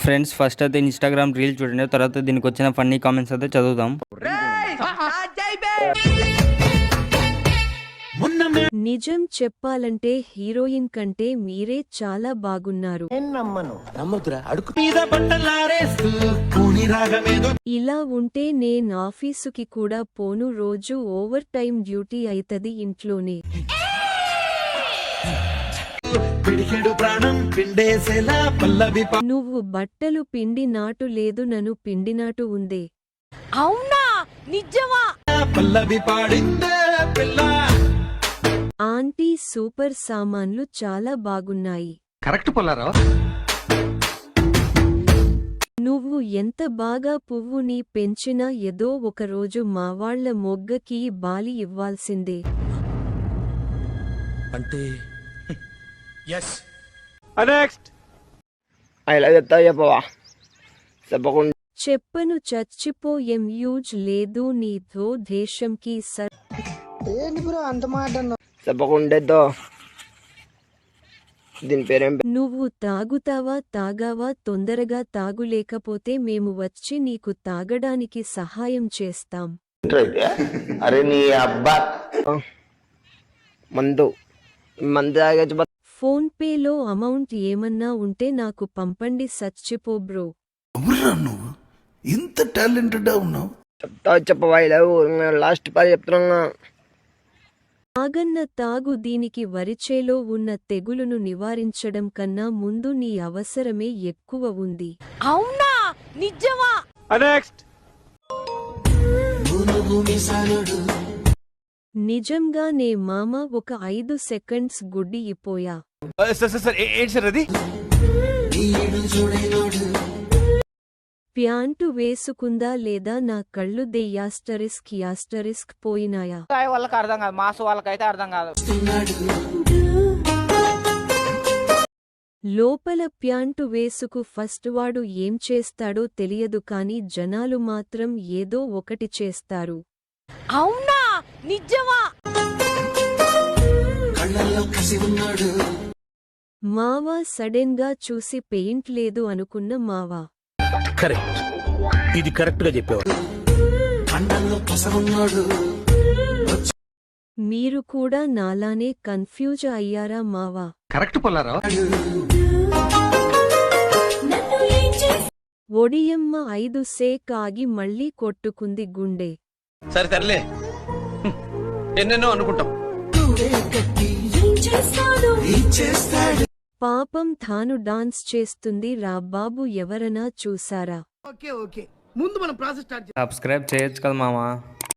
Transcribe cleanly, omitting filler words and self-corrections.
Friends first అయితే Instagram reel చూడండి, తర్వాత దీనికి వచ్చిన ఫన్నీ కామెంట్స్ అయితే చదువుదాం. నిజం చెప్పాలంటే హీరోయిన్ కంటే మీరే చాలా బాగున్నారు. ఇలా ఉంటే నేను ఆఫీసుకి కూడా పోను, రోజు ఓవర్ టైం డ్యూటీ అయితది ఇంట్లోనే. నువ్వు బట్టలు పిండినాటు లేదు, నన్ను పిండినాటు ఉందే. అవునా నిజమా? ఆంటీ సూపర్, సామాన్లు చాలా బాగున్నాయి. కరెక్ట్ పొల్లారా. నువ్వు ఎంత బాగా పువ్వుని పెంచినా ఏదో ఒకరోజు మావాళ్ల మొగ్గకి బాలి ఇవ్వాల్సిందే. అంటే చెప్పను చచ్చిపోయేం యూజ్ లేదు నీతో దేశంకి నువ్వు తాగుతావా తాగావా, తొందరగా తాగు, లేకపోతే మేము వచ్చి నీకు తాగడానికి సహాయం చేస్తాం. అరే నీ అబ్బా మందు ఫోన్ పేలో అమౌంట్ ఏమన్నా ఉంటే నాకు పంపండి, సచ్చిపో బ్రో. నువ్వు ఇంత టాలెంటెడ్ ఉన్నావు. చెప్పవా, లాస్ట్ పని చెప్తున్నా. తాగన్న తాగు, దీనికి వరిచేలో ఉన్న తెగులును నివారించడం కన్నా ముందు నీ అవసరమే ఎక్కువ ఉంది. అవునా నిజమా? నిజంగానే మామ, ఒక 5 సెకండ్స్ గుడ్డి ఇపోయా. ప్యాంటు వేసుకుందా లేదా, నా కళ్ళు యాస్టరిస్క్ పోయినాయా? వాళ్ళకి అర్థం కాదు, మాసు వాళ్ళకైతే అర్థం కాదు. లోపల ప్యాంటు వేసుకు ఫస్ట్ వాడు ఏం చేస్తాడో తెలియదు, కానీ జనాలు మాత్రం ఏదో ఒకటి చేస్తారు. అవునా నిజమా? మావా సడెన్ గా చూసి పెయింట్ లేదు అనుకున్న మావా. కరెక్ట్, ఇది కరెక్ట్ గా చెప్పావు. మీరు కూడా నాలానే కన్ఫ్యూజ్ అయ్యారా మావా? కరెక్ట్ పొల్లారా. ఒడియమ్మ 5 సేక్ ఆగి మళ్ళీ కొట్టుకుంది గుండె. సరే తరలే, ఎన్నెన్నో అనుకుంటాం. పాపం తాను డాన్స్ చేస్తుంది రా బాబు, ఎవరనా చూసారా? సబ్స్క్రైబ్ చేయొచ్చు కదా మామా.